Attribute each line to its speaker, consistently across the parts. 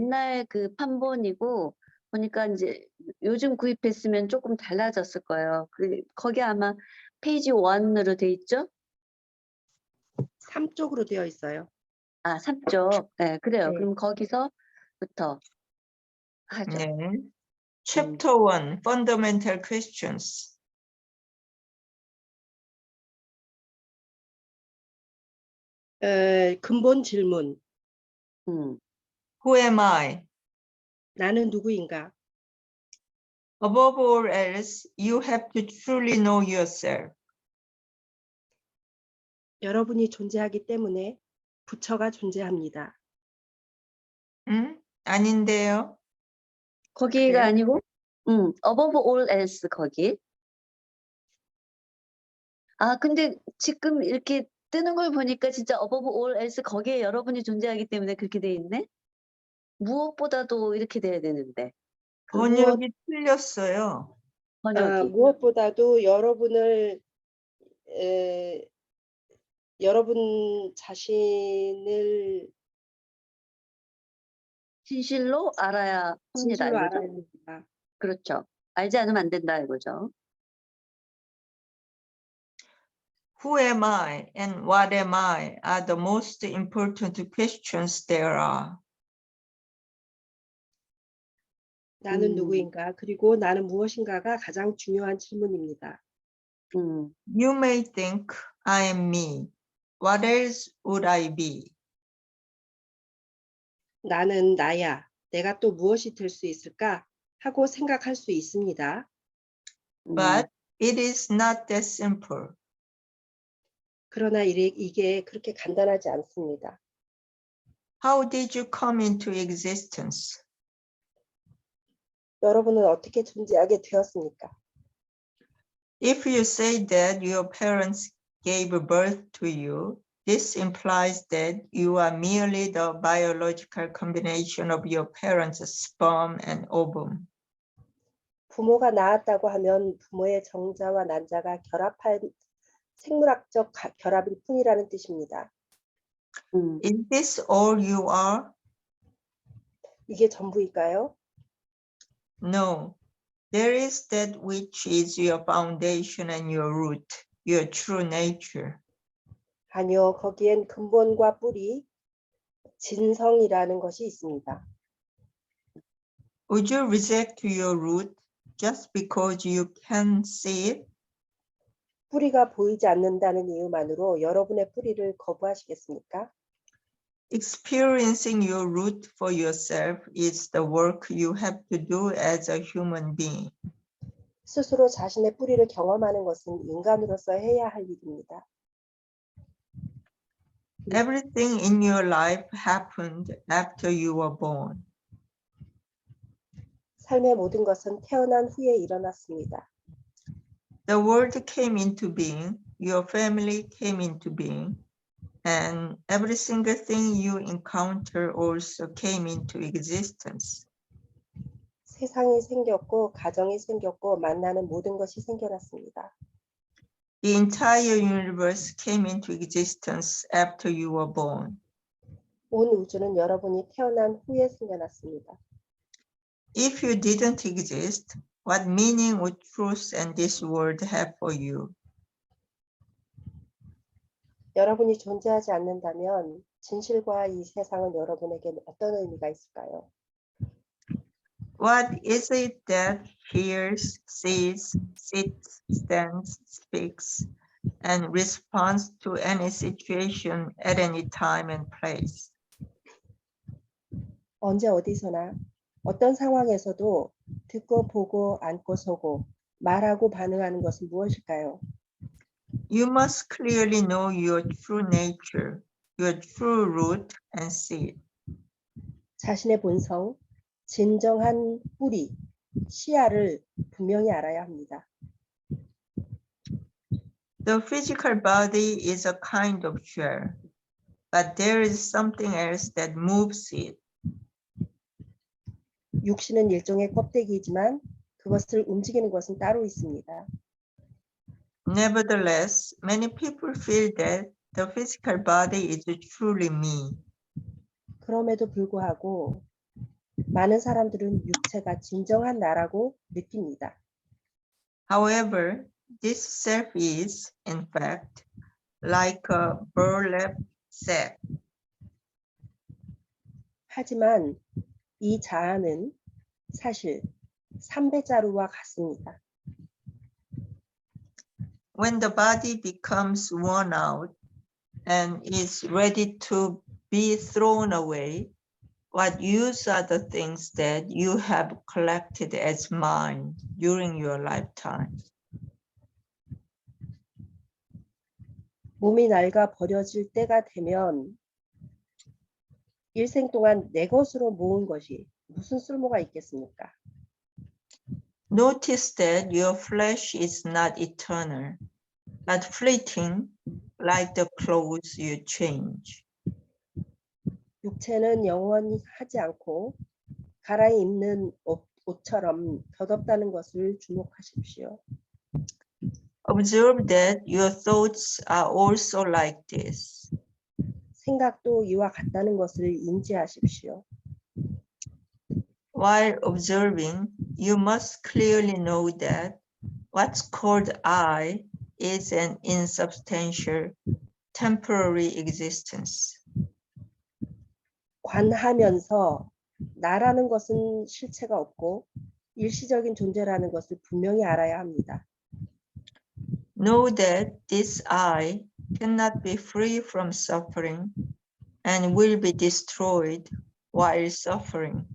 Speaker 1: 옛날 그 판본이고 보니까 이제 요즘 구입했으면 조금 달라졌을 거예요. 거기 아마 페이지 1으로 돼 있죠?
Speaker 2: 3쪽으로 되어 있어요.
Speaker 1: 아, 3쪽. 네, 그래요.
Speaker 2: 네.
Speaker 1: 그럼 거기서부터 하죠.
Speaker 3: 네. Chapter 1, Fundamental Questions.
Speaker 2: 근본 질문.
Speaker 3: Who am I?
Speaker 2: 나는 누구인가?
Speaker 3: Above all else, you have to truly know yourself.
Speaker 2: 여러분이 존재하기 때문에 부처가 존재합니다.
Speaker 3: 아닌데요.
Speaker 1: 거기가
Speaker 2: 그래요?
Speaker 1: 아니고, above all else 거기. 아, 근데 지금 이렇게 뜨는 걸 보니까 진짜 above all else 거기에 여러분이 존재하기 때문에 그렇게 돼 있네? 무엇보다도 이렇게 돼야 되는데.
Speaker 3: 번역이 틀렸어요.
Speaker 1: 번역이.
Speaker 2: 무엇보다도 여러분 자신을
Speaker 1: 진실로 알아야 합니다.
Speaker 2: 진실로
Speaker 1: 이거죠?
Speaker 2: 알아야 합니다.
Speaker 1: 그렇죠. 알지 않으면 안 된다 이거죠.
Speaker 3: Who am I and what am I are the most important questions there are.
Speaker 2: 나는 누구인가? 그리고 나는 무엇인가가 가장 중요한 질문입니다.
Speaker 3: You may think I am me. What else would I be?
Speaker 2: 나는 나야. 내가 또 무엇이 될 수 있을까? 하고 생각할 수 있습니다.
Speaker 3: But it is not that simple.
Speaker 2: 그러나 이게 그렇게 간단하지 않습니다.
Speaker 3: How did you come into existence?
Speaker 2: 여러분은 어떻게 존재하게 되었습니까?
Speaker 3: If you say that your parents gave birth to you, this implies that you are merely the biological combination of your parents' sperm and ovum.
Speaker 2: 부모가 낳았다고 하면 부모의 정자와 난자가 결합한 생물학적 결합일 뿐이라는 뜻입니다.
Speaker 3: Is this all you are?
Speaker 2: 이게 전부일까요?
Speaker 3: No. There is that which is your foundation and your root, your true nature.
Speaker 2: 아니요, 거기엔 근본과 뿌리, 진성이라는 것이 있습니다.
Speaker 3: Would you reject your root just because you can see it?
Speaker 2: 뿌리가 보이지 않는다는 이유만으로 여러분의 뿌리를 거부하시겠습니까?
Speaker 3: Experiencing your root for yourself is the work you have to do as a human being.
Speaker 2: 스스로 자신의 뿌리를 경험하는 것은 인간으로서 해야 할 일입니다.
Speaker 3: Everything in your life happened after you were born.
Speaker 2: 삶의 모든 것은 태어난 후에 일어났습니다.
Speaker 3: The world came into being, your family came into being, and every single thing you encounter also came into existence.
Speaker 2: 세상이 생겼고 가정이 생겼고 만나는 모든 것이 생겨났습니다.
Speaker 3: The entire universe came into existence after you were born.
Speaker 2: 온 우주는 여러분이 태어난 후에 생겨났습니다.
Speaker 3: If you didn't exist, what meaning would truth and this world have for you?
Speaker 2: 여러분이 존재하지 않는다면 진실과 이 세상은 여러분에게 어떤 의미가 있을까요?
Speaker 3: What is it that hears, sees, sits, stands, speaks, and responds to any situation at any time and place?
Speaker 2: 언제 어디서나 어떤 상황에서도 듣고 보고 앉고 서고 말하고 반응하는 것은 무엇일까요?
Speaker 3: You must clearly know your true nature, your true root and seed.
Speaker 2: 자신의 본성, 진정한 뿌리, 시야를 분명히 알아야 합니다.
Speaker 3: The physical body is a kind of shell, but there is something else that moves it.
Speaker 2: 육신은 일종의 껍데기이지만 그것을 움직이는 것은 따로 있습니다.
Speaker 3: Nevertheless, many people feel that the physical body is truly me.
Speaker 2: 그럼에도 불구하고 많은 사람들은 육체가 진정한 나라고 느낍니다.
Speaker 3: However, this self is, in fact, like a burlap sack.
Speaker 2: 하지만 이 자아는 사실 삼배자루와 같습니다.
Speaker 3: When the body becomes worn out and is ready to be thrown away, what use are the things that you have collected as mine during your lifetime?
Speaker 2: 몸이 낡아 버려질 때가 되면 일생 동안 내 것으로 모은 것이 무슨 쓸모가 있겠습니까?
Speaker 3: Notice that your flesh is not eternal, but fleeting, like the clothes you change.
Speaker 2: 육체는 영원히 하지 않고 갈아입는 옷처럼 덧없다는 것을 주목하십시오.
Speaker 3: Observe that your thoughts are also like this.
Speaker 2: 생각도 이와 같다는 것을 인지하십시오.
Speaker 3: While observing, you must clearly know that what's called I is an insubstantial, temporary existence.
Speaker 2: 관하면서 나라는 것은 실체가 없고 일시적인 존재라는 것을 분명히 알아야 합니다.
Speaker 3: Know that this I cannot be free from suffering and will be destroyed while suffering.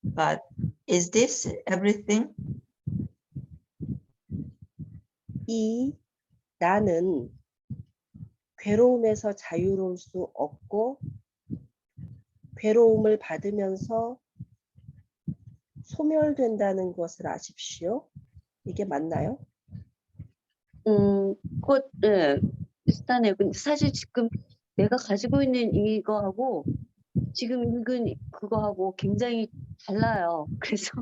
Speaker 3: But is this everything?
Speaker 2: 이 나는 괴로움에서 자유로울 수 없고 괴로움을 받으면서 소멸된다는 것을 아십시오. 이게 맞나요?
Speaker 1: 그것, 예, 비슷하네요. 근데 사실 지금 내가 가지고 있는 이거하고 지금 읽은 그거하고 굉장히 달라요. 그래서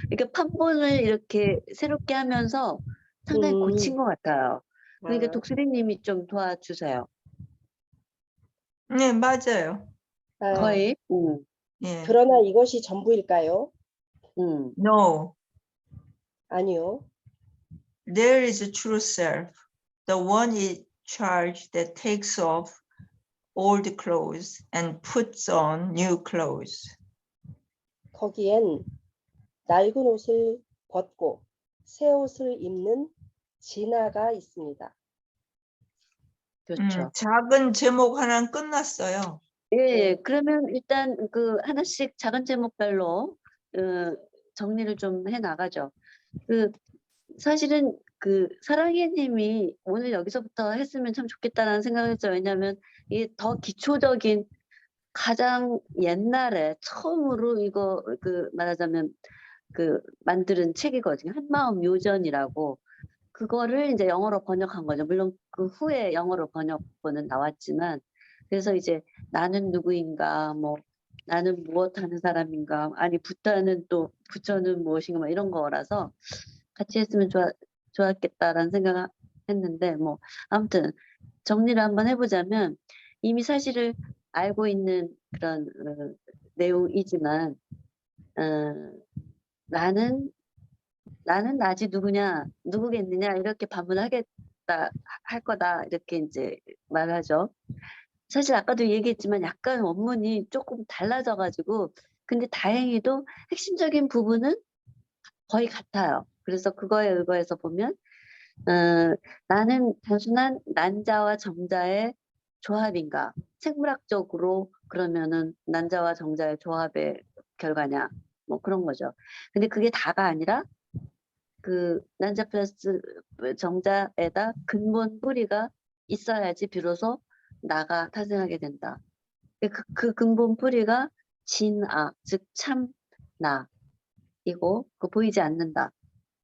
Speaker 1: 이렇게 판본을 이렇게 새롭게 하면서 상당히 고친 것 같아요. 그러니까 독수리님이 좀 도와주세요.
Speaker 3: 네, 맞아요.
Speaker 1: 거의.
Speaker 3: 예.
Speaker 2: 그러나 이것이 전부일까요?
Speaker 3: No,
Speaker 2: 아니요.
Speaker 3: there is a true self, the one in charge that takes off old clothes and puts on new clothes.
Speaker 2: 거기엔 낡은 옷을 벗고 새 옷을 입는 진화가 있습니다.
Speaker 1: 그렇죠.
Speaker 3: 작은 제목 하나는 끝났어요.
Speaker 1: 예, 그러면 일단 그 하나씩 작은 제목별로 정리를 좀 해 나가죠. 사실은 사랑의 님이 오늘 여기서부터 했으면 참 좋겠다라는 생각을 했죠. 왜냐하면 이게 더 기초적인 가장 옛날에 처음으로 이거 말하자면 만드는 책이거든요. 한마음 요전이라고. 그거를 이제 영어로 번역한 거죠. 물론 그 후에 영어로 번역본은 나왔지만, 그래서 이제 나는 누구인가, 뭐 나는 무엇 하는 사람인가, 아니 부처는 무엇인가, 뭐 이런 거라서 같이 했으면 좋았겠다라는 생각을 했는데, 뭐 아무튼 정리를 한번 해보자면 이미 사실을 알고 있는 그런 내용이지만, 나는 나지 누구겠느냐 이렇게 반문하겠다 할 거다 이렇게 이제 말하죠. 사실 아까도 얘기했지만 약간 원문이 조금 달라져가지고, 근데 다행히도 핵심적인 부분은 거의 같아요. 그래서 그거에 의거해서 보면 나는 단순한 난자와 정자의 조합인가? 생물학적으로 그러면은 난자와 정자의 조합의 결과냐? 뭐 그런 거죠. 근데 그게 다가 아니라 난자 플러스 정자에다 근본 뿌리가 있어야지 비로소 나가 탄생하게 된다. 그 근본 뿌리가 진아, 즉 참나이고 보이지 않는다.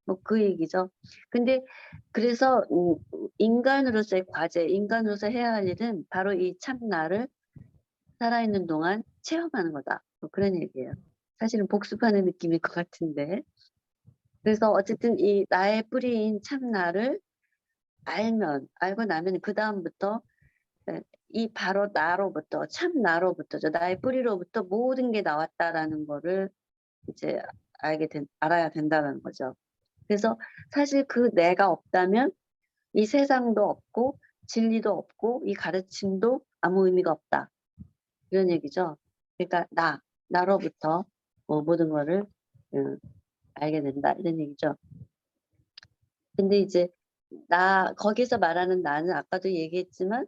Speaker 1: 뭐 그 얘기죠. 근데 그래서 인간으로서의 과제, 인간으로서 해야 할 일은 바로 이 참나를 살아있는 동안 체험하는 거다. 뭐 그런 얘기예요. 사실은 복습하는 느낌일 것 같은데. 그래서 어쨌든 이 나의 뿌리인 참나를 알고 나면 그 다음부터 이 바로 나로부터, 참나로부터죠. 나의 뿌리로부터 모든 게 나왔다라는 거를 이제 알아야 된다는 거죠. 그래서 사실 그 내가 없다면 이 세상도 없고 진리도 없고 이 가르침도 아무 의미가 없다. 이런 얘기죠. 그러니까 나로부터 모든 거를 알게 된다. 이런 얘기죠. 근데 이제 거기서 말하는 나는 아까도 얘기했지만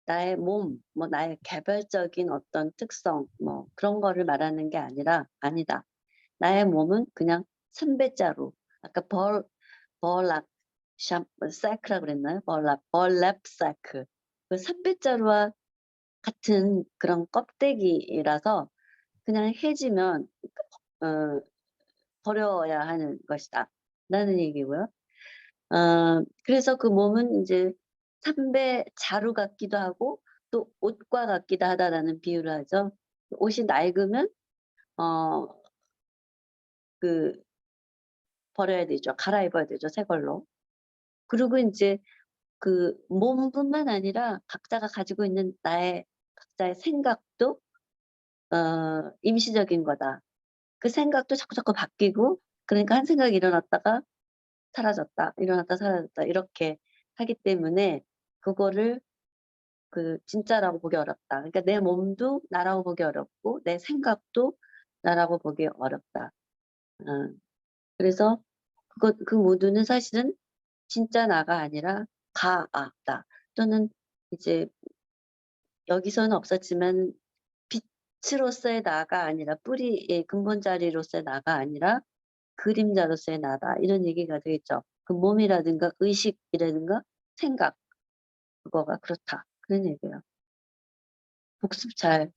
Speaker 1: 나의 몸, 나의 개별적인 어떤 특성, 그런 거를 말하는 게 아니다. 나의 몸은 그냥 삼배자루. 아까 벌락 사이크라고 그랬나요? 벌랩 사이클. 그 삼배자루와 같은 그런 껍데기라서 그냥 해지면 버려야 하는 것이다. 라는 얘기고요. 그래서 그 몸은 이제 삼배 자루 같기도 하고 또 옷과 같기도 하다라는 비유를 하죠. 옷이 낡으면 버려야 되죠. 갈아입어야 되죠. 새 걸로. 그리고 이제 그 몸뿐만 아니라 각자가 가지고 있는 각자의 생각도 임시적인 거다. 그 생각도 자꾸 바뀌고, 그러니까 한 생각이 일어났다가 사라졌다, 일어났다 사라졌다 이렇게 하기 때문에 그거를 진짜라고 보기 어렵다. 그러니까 내 몸도 나라고 보기 어렵고 내 생각도 나라고 보기 어렵다. 그래서 그 모두는 사실은 진짜 나가 아니라 가아다. 또는 이제 여기서는 없었지만 빛으로서의 나가 아니라 뿌리의 근본 자리로서의 나가 아니라 그림자로서의 나다. 이런 얘기가 되겠죠. 그 몸이라든가 의식이라든가 생각 그거가 그렇다. 그런 얘기예요. 복습 잘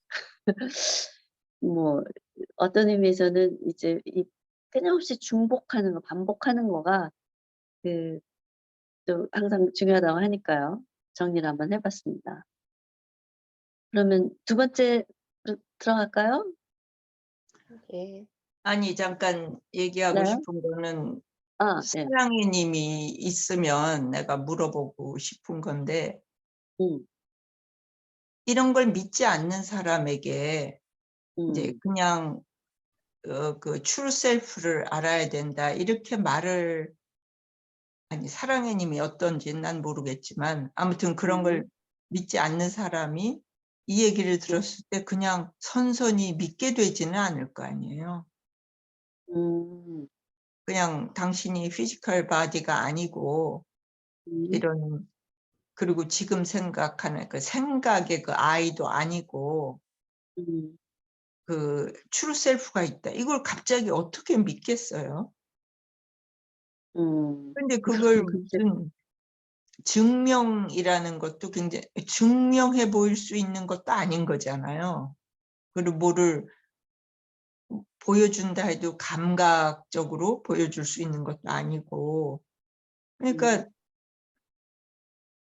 Speaker 1: 어떤 의미에서는 이제 이 끊임없이 중복하는 거, 반복하는 거가 또 항상 중요하다고 하니까요. 정리를 한번 해봤습니다. 그러면 두 번째 들어갈까요?
Speaker 2: 예.
Speaker 3: 아니, 잠깐 얘기하고
Speaker 1: 네.
Speaker 3: 싶은 거는
Speaker 1: 네.
Speaker 3: 사랑의 님이 있으면 내가 물어보고 싶은 건데,
Speaker 1: 음,
Speaker 3: 이런 걸 믿지 않는 사람에게 이제
Speaker 1: 음,
Speaker 3: 그냥 그 true self를 알아야 된다 이렇게 말을, 아니 사랑의 님이 어떤지 난 모르겠지만 아무튼 그런 걸 믿지 않는 사람이 이 얘기를 들었을 때 그냥 선선히 믿게 되지는 않을 거 아니에요.
Speaker 1: 음,
Speaker 3: 그냥 당신이 피지컬 바디가 아니고
Speaker 1: 음,
Speaker 3: 이런, 그리고 지금 생각하는 그 생각의 그 아이도 아니고
Speaker 1: 음,
Speaker 3: 그 트루 셀프가 있다. 이걸 갑자기 어떻게 믿겠어요? 근데 그걸
Speaker 1: 글쎄,
Speaker 3: 무슨 증명이라는 것도 굉장히 증명해 보일 수 있는 것도 아닌 거잖아요. 그리고 뭐를 보여준다 해도 감각적으로 보여줄 수 있는 것도 아니고. 그러니까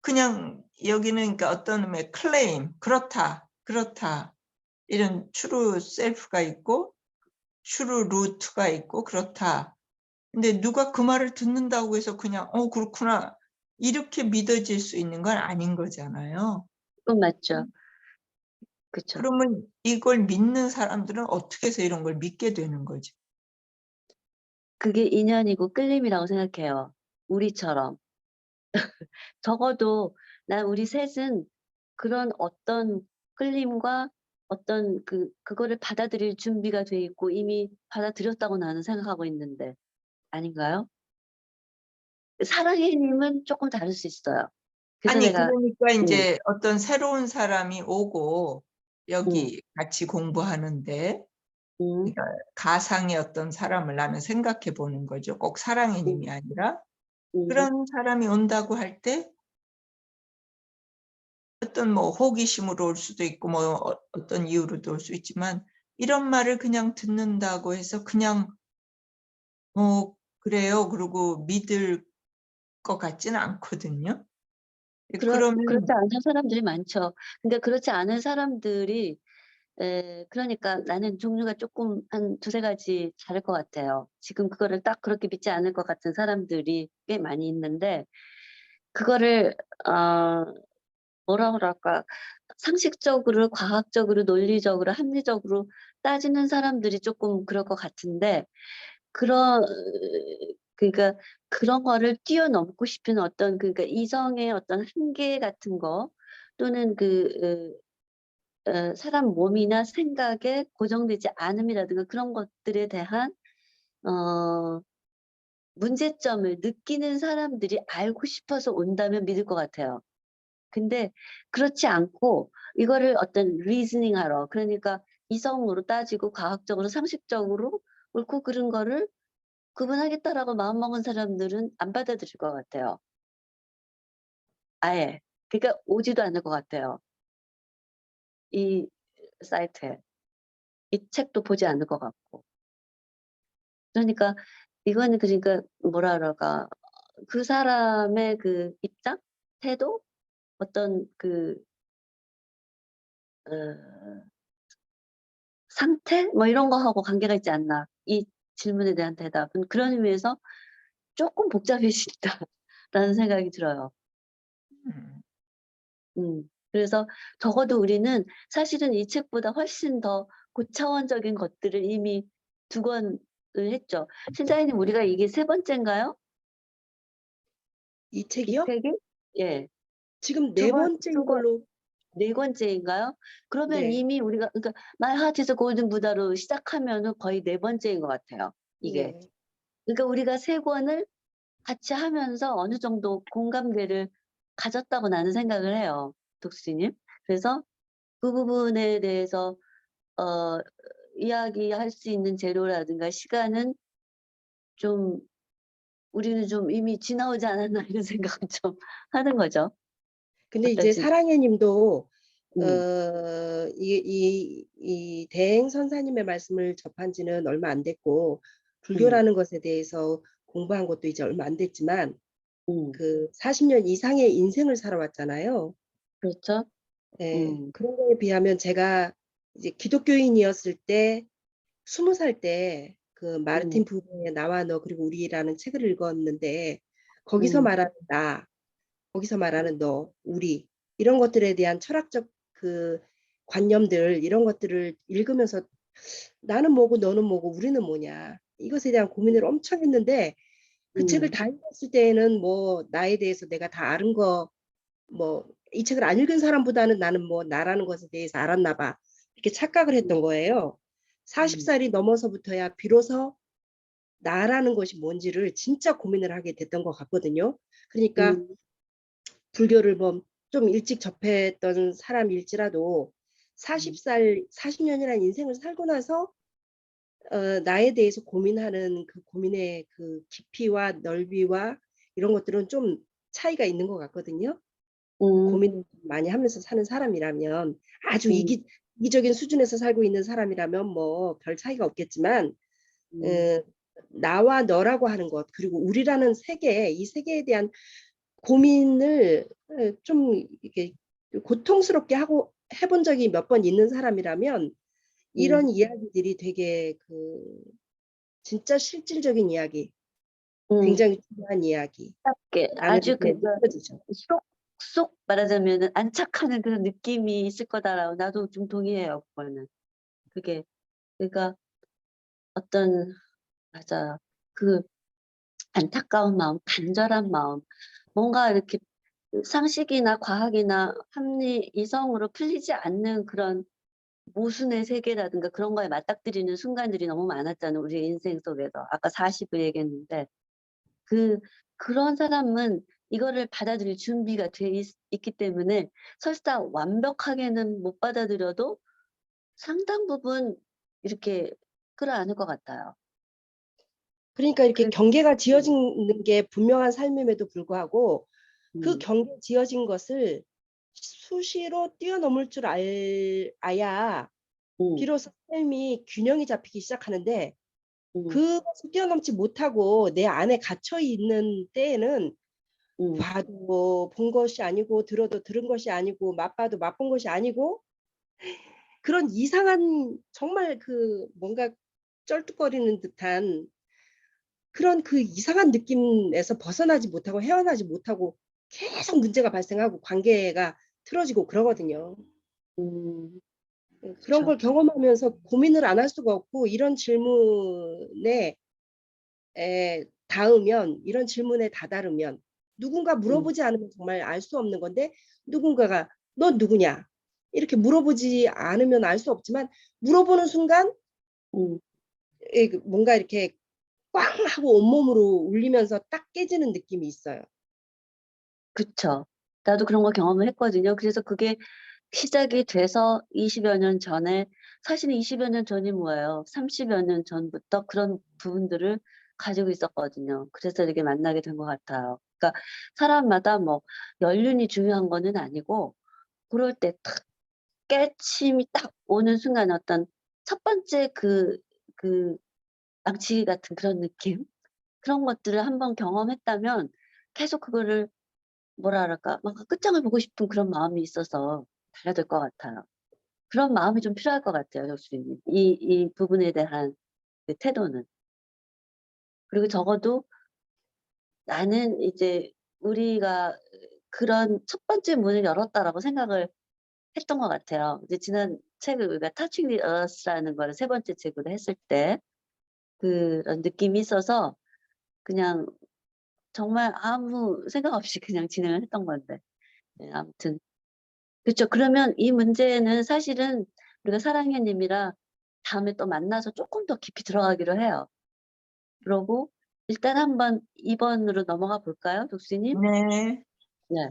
Speaker 3: 그냥 여기는 그러니까 어떤 의미의 클레임, 그렇다, 그렇다. 이런 트루 셀프가 있고 트루 루트가 있고 그렇다. 근데 누가 그 말을 듣는다고 해서 그냥 그렇구나 이렇게 믿어질 수 있는 건 아닌 거잖아요.
Speaker 1: 그건 맞죠. 그쵸.
Speaker 3: 그러면 이걸 믿는 사람들은 어떻게 해서 이런 걸 믿게 되는 거죠?
Speaker 1: 그게 인연이고 끌림이라고 생각해요. 우리처럼. 적어도 우리 셋은 그런 어떤 끌림과 어떤 그거를 받아들일 준비가 돼 있고 이미 받아들였다고 나는 생각하고 있는데 아닌가요? 사랑의 힘은 조금 다를 수 있어요. 그래서
Speaker 3: 아니
Speaker 1: 내가
Speaker 3: 그러니까
Speaker 1: 음,
Speaker 3: 이제 어떤 새로운 사람이 오고
Speaker 1: 음,
Speaker 3: 여기 같이 공부하는데,
Speaker 1: 음,
Speaker 3: 그러니까 가상의 어떤 사람을 나는 생각해 보는 거죠. 꼭 사랑의
Speaker 1: 음,
Speaker 3: 님이 아니라
Speaker 1: 음,
Speaker 3: 그런 사람이 온다고 할 때 어떤 뭐 호기심으로 올 수도 있고 어떤 이유로도 올 수 있지만 이런 말을 그냥 듣는다고 해서 그냥 그래요 그러고 믿을 것 같지는 않거든요.
Speaker 1: 그렇지
Speaker 3: 그러면
Speaker 1: 않은 사람들이 많죠. 근데 그렇지 않은 사람들이 그러니까 나는 종류가 조금 한 두세 가지 다를 것 같아요. 지금 그거를 딱 그렇게 믿지 않을 것 같은 사람들이 꽤 많이 있는데 그거를 어 뭐라 그럴까 상식적으로, 과학적으로, 논리적으로, 합리적으로 따지는 사람들이 조금 그럴 것 같은데, 그러니까 그런 거를 뛰어넘고 싶은 어떤, 그러니까 이성의 어떤 한계 같은 거, 또는 사람 몸이나 생각에 고정되지 않음이라든가 그런 것들에 대한 문제점을 느끼는 사람들이 알고 싶어서 온다면 믿을 것 같아요. 근데 그렇지 않고 이거를 어떤 리즈닝 하러, 그러니까 이성으로 따지고 과학적으로 상식적으로 옳고 그른 거를 구분하겠다라고 마음먹은 사람들은 안 받아들일 것 같아요. 아예. 그러니까 오지도 않을 것 같아요. 이 사이트에. 이 책도 보지 않을 것 같고. 그러니까 이거는, 그러니까 뭐라 그럴까, 그 사람의 그 입장, 태도, 어떤 상태 뭐 이런 거하고 관계가 있지 않나, 이 질문에 대한 대답은. 그런 의미에서 조금 복잡해진다라는 생각이 들어요. 그래서 적어도 우리는 사실은 이 책보다 훨씬 더 고차원적인 것들을 이미 2권을 했죠. 신사님, 우리가 이게 3번째인가요?
Speaker 2: 이
Speaker 1: 이
Speaker 2: 책이요?
Speaker 1: 책이? 예.
Speaker 2: 지금
Speaker 1: 두
Speaker 2: 4번째인
Speaker 1: 번,
Speaker 2: 걸로.
Speaker 1: 4번째인가요? 그러면
Speaker 2: 네.
Speaker 1: 이미 우리가, 그러니까 My Heart is a Golden Buddha로 시작하면은 거의 4번째인 것 같아요. 이게.
Speaker 2: 네.
Speaker 1: 그러니까 우리가 3권을 같이 하면서 어느 정도 공감대를 가졌다고 나는 생각을 해요, 독수리님. 그래서 그 부분에 대해서 이야기할 수 있는 재료라든가 시간은 좀, 우리는 좀 이미 지나오지 않았나 이런 생각을 좀 하는 거죠.
Speaker 2: 근데 이제
Speaker 1: 어떠신지.
Speaker 2: 사랑해 님도
Speaker 1: 음,
Speaker 2: 이 대행 선사님의 말씀을 접한 지는 얼마 안 됐고,
Speaker 1: 음,
Speaker 2: 불교라는 것에 대해서 공부한 것도 이제 얼마 안 됐지만,
Speaker 1: 음.
Speaker 2: 그 40년 이상의 인생을 살아왔잖아요.
Speaker 1: 그렇죠?
Speaker 2: 네,
Speaker 1: 음,
Speaker 2: 그런 거에 비하면 제가 이제 기독교인이었을 때 20살 때 그
Speaker 1: 음,
Speaker 2: 마르틴 부브의 나와 너 그리고 우리라는 책을 읽었는데, 거기서
Speaker 1: 음,
Speaker 2: 말하는 나, 거기서 말하는 너, 우리, 이런 것들에 대한 철학적 그 관념들, 이런 것들을 읽으면서 나는 뭐고 너는 뭐고 우리는 뭐냐, 이것에 대한 고민을 엄청 했는데, 그 책을
Speaker 1: 음,
Speaker 2: 다 읽었을 때에는 뭐 나에 대해서 내가 다 아는 거, 뭐 이 책을 안 읽은 사람보다는 나는 뭐 나라는 것에 대해서 알았나 봐, 이렇게 착각을 했던 거예요.
Speaker 1: 음,
Speaker 2: 40살이 넘어서부터야 비로소 나라는 것이 뭔지를 진짜 고민을 하게 됐던 것 같거든요. 그러니까
Speaker 1: 음,
Speaker 2: 불교를 뭐 좀 일찍 접했던 사람일지라도
Speaker 1: 음,
Speaker 2: 40살, 40년이라는 인생을 살고 나서 나에 대해서 고민하는 그 고민의 그 깊이와 넓이와 이런 것들은 좀 차이가 있는 것 같거든요.
Speaker 1: 음,
Speaker 2: 고민을 많이 하면서 사는 사람이라면, 아주
Speaker 1: 음,
Speaker 2: 이기적인 수준에서 살고 있는 사람이라면 뭐 별 차이가 없겠지만,
Speaker 1: 음,
Speaker 2: 어, 나와 너라고 하는 것, 그리고 우리라는 세계, 이 세계에 대한 고민을 좀 이렇게 고통스럽게 하고 해본 적이 몇 번 있는 사람이라면,
Speaker 1: 음,
Speaker 2: 이런 이야기들이 되게 그 진짜 실질적인 이야기,
Speaker 1: 음.
Speaker 2: 굉장히 중요한 이야기라는
Speaker 1: 아주
Speaker 2: 게
Speaker 1: 그러니까
Speaker 2: 느껴지죠.
Speaker 1: 쏙 말하자면은 안착하는 그런 느낌이 있을 거다라고 나도 좀 동의해요, 그거는. 그게, 그러니까 어떤, 맞아. 그 안타까운 마음, 간절한 마음, 뭔가 이렇게 상식이나 과학이나 합리, 이성으로 풀리지 않는 그런 모순의 세계라든가 그런 거에 맞닥뜨리는 순간들이 너무 많았잖아요, 우리 인생 속에서. 아까 40을 얘기했는데, 그런 사람은 이거를 받아들일 준비가 돼 있기 때문에 설사 완벽하게는 못 받아들여도 상당 부분 이렇게 끌어안을 것 같아요.
Speaker 2: 그러니까 이렇게
Speaker 1: 그,
Speaker 2: 경계가
Speaker 1: 음,
Speaker 2: 지어지는 게 분명한 삶임에도 불구하고 그
Speaker 1: 음,
Speaker 2: 경계 지어진 것을 수시로 뛰어넘을 줄 알아야
Speaker 1: 음,
Speaker 2: 비로소 삶이 균형이 잡히기 시작하는데,
Speaker 1: 음,
Speaker 2: 그것을 뛰어넘지 못하고 내 안에 갇혀 있는 때에는
Speaker 1: 음,
Speaker 2: 봐도 본 것이 아니고 들어도 들은 것이 아니고 맛봐도 맛본 것이 아니고, 그런 이상한 정말 그 뭔가 쩔뚝거리는 듯한 그런 그 이상한 느낌에서 벗어나지 못하고 헤어나지 못하고 계속 문제가 발생하고 관계가 틀어지고 그러거든요. 그런
Speaker 1: 그쵸.
Speaker 2: 걸 경험하면서 고민을 안 할 수가 없고 이런 질문에 닿으면 이런 질문에 다다르면 누군가 물어보지 않으면 정말 알 수 없는 건데 누군가가 너 누구냐 이렇게 물어보지 않으면 알 수 없지만 물어보는 순간
Speaker 1: 음,
Speaker 2: 뭔가 이렇게 꽝 하고 온몸으로 울리면서 딱 깨지는 느낌이 있어요.
Speaker 1: 그쵸. 나도 그런 거 경험을 했거든요. 그래서 그게 시작이 돼서 20여 년 전에, 사실은 20여 년 전이 뭐예요? 30여 년 전부터 그런 부분들을 가지고 있었거든요. 그래서 이렇게 만나게 된 것 같아요. 그러니까 사람마다 뭐 연륜이 중요한 거는 아니고, 그럴 때 탁 깨침이 딱 오는 순간 어떤 첫 번째 그 망치기 같은 그런 느낌? 그런 것들을 한번 경험했다면 계속 그거를 뭐라 그럴까, 막 끝장을 보고 싶은 그런 마음이 있어서 달려들 것 같아요. 그런 마음이 좀 필요할 것 같아요, 교수님. 이 부분에 대한 그 태도는. 그리고 적어도 나는 이제 우리가 그런 첫 번째 문을 열었다라고 생각을 했던 것 같아요. 이제 지난 책을 우리가 Touching the Earth라는 거를 세 번째 책으로 했을 때 그런 느낌이 있어서 그냥 정말 아무 생각 없이 그냥 진행을 했던 건데. 네, 아무튼. 그렇죠. 그러면 이 문제는 사실은 우리가 사랑해님이랑 다음에 또 만나서 조금 더 깊이 들어가기로 해요. 그러고 일단 한번 2번으로 넘어가 볼까요, 독수님?
Speaker 3: 네.
Speaker 1: 네.